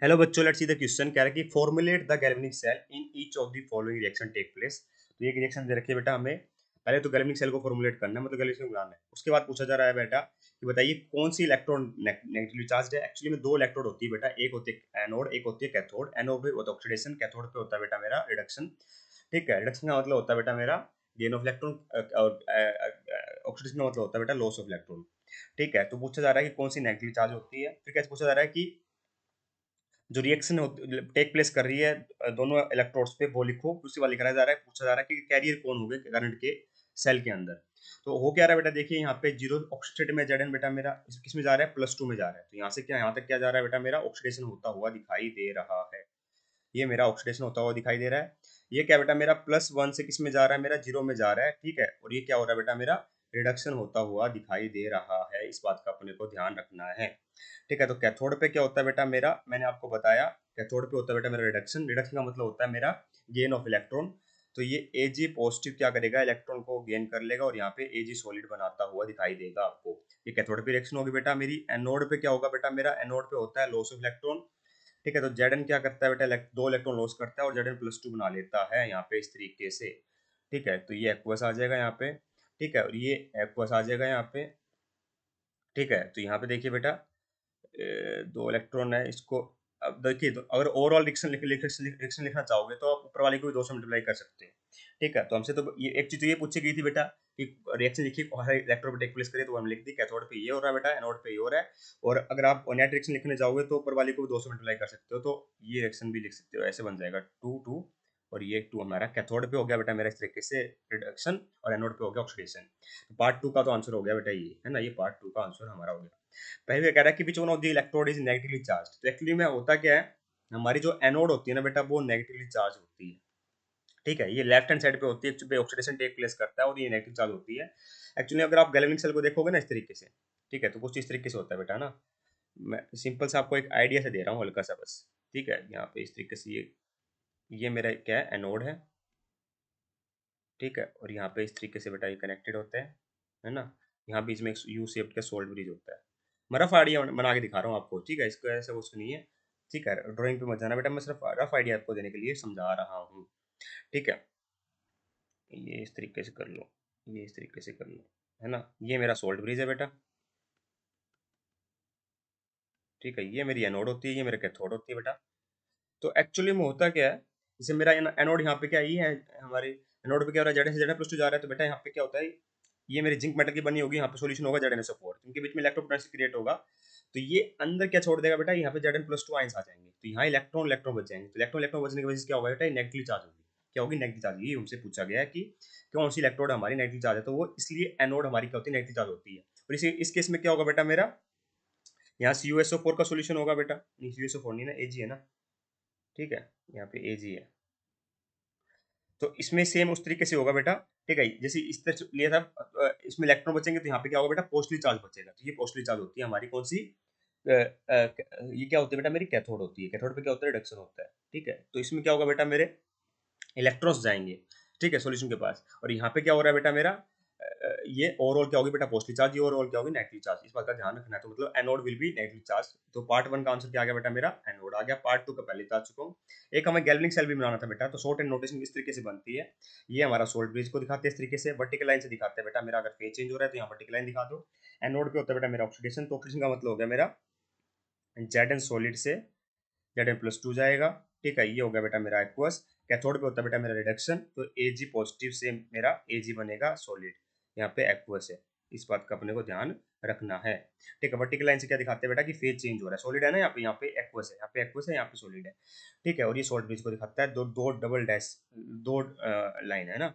Hello बच्चों, let's see the question. कह रहा है कि formulate the galvanic cell in each of the following reaction take place. तो ये रिएक्शन दे रखी है बेटा हमें। पहले तो गैल्वेनिक सेल को फॉर्मुलेट करना है, मतलब गैल्वेनिक सेल बनाना है। उसके बाद पूछा जा रहा है बेटा कि बताइए कौन सी इलेक्ट्रॉन नेगेटिवली चार्ज है। एक्चुअली में दो इलेक्ट्रोड होती है बेटा, एक होती है एनोड, एक होती है कैथोड। एनोड पे होता है ऑक्सीडेशन, कैथोड पे होता है बेटा मेरा रिडक्शन। ठीक है, रिडक्शन का मतलब होता है बेटा मेरा गेन ऑफ इलेक्ट्रॉन, और ऑक्सीडेशन का मतलब होता है बेटा लॉस ऑफ इलेक्ट्रॉन। ठीक है, तो पूछा जा रहा है कि कौन सी नेगेटिव चार्ज होती है। फिर कैसे पूछा जा रहा है कि जो रिएक्शन टेक प्लेस कर रही है दोनों इलेक्ट्रोड्स पे, वो लिखो। उसी वाला लिखा जा रहा है, पूछा जा रहा है कि कैरियर कौन होंगे करंट के सेल के अंदर। तो हो क्या रहा है बेटा, देखिए यहाँ पे जीरो ऑक्सीडेट में जेडन बेटा मेरा किस में जा रहा है, +2 में जा रहा है। तो यहाँ से क्या, यहाँ तक क्या जा रहा है बेटा मेरा, ऑक्सीडेशन होता हुआ दिखाई दे रहा है। ये मेरा ऑक्सीडेशन होता हुआ दिखाई दे रहा है। ये क्या बेटा मेरा +1 से किस में जा रहा है, मेरा 0 में जा रहा है। ठीक है, और ये क्या हो रहा है बेटा मेरा, रिडक्शन होता हुआ दिखाई दे रहा है। इस बात का अपने को ध्यान रखना है। ठीक है, तो कैथोड पे क्या होता है बेटा मेरा, मैंने आपको बताया कैथोड पे होता है बेटा मेरा रिडक्शन। रिडक्शन का मतलब होता है मेरा गेन ऑफ इलेक्ट्रॉन। तो ये Ag पॉजिटिव क्या करेगा, इलेक्ट्रॉन को गेन कर लेगा और यहाँ पे Ag सॉलिड बनाता हुआ दिखाई देगा आपको। ये कैथोड पे रिएक्शन होगी बेटा मेरी। एनोड पे क्या होगा बेटा मेरा, एनोड पे होता है लॉस ऑफ इलेक्ट्रॉन। ठीक है, तो Zn क्या करता है बेटा, दो इलेक्ट्रॉन लॉस करता है और Zn+2 बना लेता है यहाँ पे इस तरीके से। ठीक है, तो ये एक्वस आ जाएगा यहाँ पे। ठीक है, और ये एक्वस आ जाएगा यहाँ पे। ठीक है, तो यहाँ पे देखिए बेटा दो इलेक्ट्रॉन है इसको। अब देखिए, तो अगर ओवरऑल रिएक्शन लिखना चाहोगे तो आप ऊपर वाले को भी 2 से मल्टीप्लाई कर सकते हैं। ठीक है, तो हमसे तो ये एक चीज तो ये पूछी गई थी बेटा कि रिएक्शन लिखिए हर इलेक्ट्रोड पे टेक प्लेस करे, तो हम लिख दी कैथोड पे ये हो रहा है बेटा, एनोड पे ये हो रहा है। और अगर आप नेट रिएक्शन लिखने जाओगे तो ऊपर वाले को भी 2 से मल्टीप्लाई कर सकते हो, तो ये रिएक्शन भी लिख सकते हो। ऐसे बन जाएगा 2 2, और ये 2 हमारा कैथोड पे हो गया बेटा मेरा इस तरीके से रिडक्शन, और एनोड पे हो गया ऑक्सीडेशन। तो पार्ट 2 का तो आंसर हो गया बेटा, ये है ना, ये पार्ट 2 का आंसर हमारा हो गया। पहले कह रहा है कि which one of the electrode is negatively charge. तो एक्चुअली में होता क्या है, हमारी जो एनोड होती है ना बेटा, वो नेगेटिवली चार्ज होती है। ठीक है, ये लेफ्ट हैंड साइड पे होती है, पे ऑक्सीडेशन टेक प्लेस करता है और ये नेगेटिव चार्ज होती है। एक्चुअली अगर आप गैल्वेनिक सेल को देखोगे ना इस तरीके से, ठीक है, तो कुछ इस तरीके से होता है बेटा ना। मैं सिंपल से आपको एक आइडिया से दे रहा हूँ हल्का सा बस। ठीक है, यहाँ पे इस तरीके से ये मेरा क्या है, एनोड है। ठीक है, और यहाँ पे इस तरीके से बेटा ये कनेक्टेड होते हैं, है ना। यहाँ बीच में एक यू शेप का सोल्ड ब्रिज होता है। मैं रफ आइडिया बना के दिखा रहा हूँ आपको। ठीक है, इसको ऐसे वो सुनिए। ठीक है, ड्राइंग पे मत जाना बेटा, मैं सिर्फ रफ आइडिया आपको देने के लिए समझा रहा हूँ। ठीक है, ये इस तरीके से कर लो, ये इस तरीके से कर लो, है ना। ये मेरा सोल्ड ब्रिज है बेटा। ठीक है, ये मेरी एनोड होती है, ये मेरे कैथोड होती है बेटा। तो एक्चुअली में होता क्या है, जैसे मेरा एनोड यहाँ पे क्या ये है, हमारे एनोड पे क्या हो रहा है, जेड से जेड+2 जा रहा है। तो बेटा यहाँ पे क्या होता है, ये मेरी जिंक मेटल की बनी होगी, यहाँ पे सॉल्यूशन होगा Zn4, इनके बीच में इलेक्ट्रोपोटेंशियल क्रिएट होगा। तो ये अंदर क्या छोड़ देगा बेटा, यहाँ पे Zn+2 आयंस आ जाएंगे, तो यहाँ इलेक्ट्रॉन इलेक्ट्रॉन बच जाएंगे। तो इलेक्ट्रॉन इलेक्ट्रॉन बचने की वजह से क्या होगा बेटा, नेगेटिव चार्ज होगी। क्या होगी, नेगेटिव चार्ज। ये हमसे पूछा गया है कि कौन सी इलेक्ट्रोड हमारी नेगेटिव चार्ज है, तो वो इसलिए एनोड हमारी क्या होती है, नेगेटिव चार्ज होती है। और इस केस में क्या होगा बेटा मेरा, यहाँ CuSO4 का सोल्यूशन होगा बेटा। नहीं, CuSO4 नहीं ना, Ag है ना। ठीक है, यहाँ पे Ag है। तो इसमें सेम उस तरीके से होगा बेटा। ठीक है, जैसे इस तरह से लिया था, इसमें इलेक्ट्रॉन बचेंगे, तो यहाँ पे क्या होगा बेटा, पॉजिटिव चार्ज बचेगा। तो ये पॉजिटिव चार्ज होती है हमारी कौन सी, ये क्या होती है बेटा, मेरी कैथोड होती है। कैथोड पे क्या होता है, रिडक्शन होता है। ठीक है, तो इसमें क्या होगा बेटा, मेरे इलेक्ट्रॉन्स जाएंगे, ठीक है, सॉल्यूशन के पास। और यहाँ पे क्या हो रहा है बेटा मेरा, ये ओवरऑल क्या होगी बेटा, पॉजिटिव चार्ज। ये ओवरऑल क्या होगी, नेगेटिव चार्ज। इस बात का ध्यान रखना है। तो मतलब anode will be negative charge. तो पार्ट 1 का आंसर क्या आ गया बेटा मेरा, एनोड आ गया। पार्ट 2 का पहले बता चुका हूँ। एक हमें गैल्वेनिक सेल भी बनाना था बेटा। तो शॉर्ट एंड नोटेशन इस तरीके से बनती है। ये हमारा सोल्ड ब्रिज को दिखाते हैं इस तरीके से, वर्टिकल लाइन से दिखाते हैं बेटा मेरा। अगर फेज चेंज हो रहा है तो यहाँ वर्टिकल लाइन दिखा दो। एनोड पे होता है बेटा मेरा ऑक्सीडेशन। तो ऑक्सीडेशन का मतलब हो गया मेरा Zn सॉलिड से Zn+2 जाएगा। ठीक है, ये हो गया बेटा मेरा एक्वस। कैथोड पे होता है बेटा मेरा रिडक्शन। तो Ag पॉजिटिव से मेरा Ag बनेगा सॉलिड। यहाँ पे एक्वस है। इस बात का अपने को ध्यान रखना है। ठीक है, वर्टिकल लाइन से क्या दिखाते हैं बेटा कि फेज चेंज हो रहा है। सॉलिड है ना, यहाँ पे एक्वस है, यहाँ पे एक्वस है, यहाँ पे सॉलिड है। ठीक है, और ये सॉल्ट ब्रिज को दिखाता है। दो दो डबल डैश, दो लाइन है ना,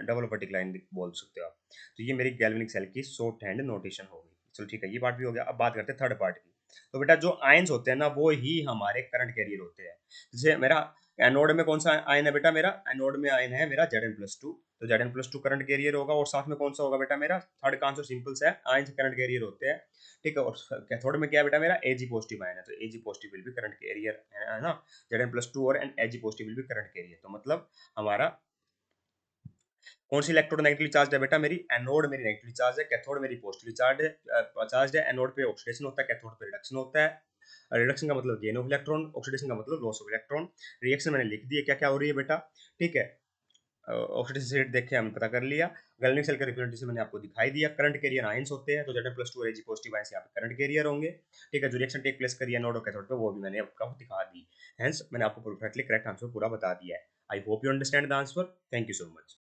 डबल वर्टिकल लाइन बोल सकते हो आप। तो ये मेरी गैल्वेनिक सेल की शॉर्ट हैंड नोटेशन हो गई। चलो ठीक है, ये पार्ट भी हो गया। अब बात करते हैं थर्ड पार्ट की। तो बेटा जो आयंस होते हैं ना, वो ही हमारे करंट कैरियर होते हैं। जैसे मेरा एनोड में कौन सा आयन है बेटा, मेरा एनोड में आयन है मेरा Zn+2। तो Zn+2 करंट कैरियर होगा। और साथ में कौन सा होगा बेटा मेरा, थर्ड का आंसर सिंपल सा है, आयंस करंट कैरियर होते हैं। ठीक है, और कैथोड में क्या है बेटा मेरा, Ag पॉजिटिव आयन है। तो Ag पॉजिटिव विल भी करंट कैरियर है ना। Zn+2 और Ag पॉजिटिव विल भी करंट कैरियर। तो मतलब हमारा कौन सी इलेक्ट्रोड नेगेटिवली चार्ज है बेटा, मेरी एनोड मेरी नेगेटिवली चार्ज है, कैथोड मेरी पॉजिटिवली चार्ज है। चार्ज है। एनोड पे ऑक्सीडेशन होता है, कैथोड पे रिडक्शन होता है। रिडक्शन का मतलब गेन ऑफ इलेक्ट्रॉन, ऑक्सीडेशन का मतलब लॉस ऑफ इलेक्ट्रॉन। रिएक्शन मैंने लिख दी है क्या क्या हो रही है बेटा, ठीक है। ऑक्सीडेशन स्टेट देख के हमने पता कर लिया। गैल्वेनिक सेल का रिप्रेजेंटेशन मैंने आपको दिखाई दिया। करंट कैरियर आयंस होते हैं, तो Zn+2 Ag पॉजिटिव आयंस यहाँ पे करंट कैरियर होंगे, ठीक है। जो रिएक्शन टेक प्लेस करी है एनोड और कैथोड पे वो भी मैंने आपको दिखा दी। हेंस मैंने आपको परफेक्टली करेक्ट आंसर पूरा बता दिया है। I hope you understand the answer. Thank you so much.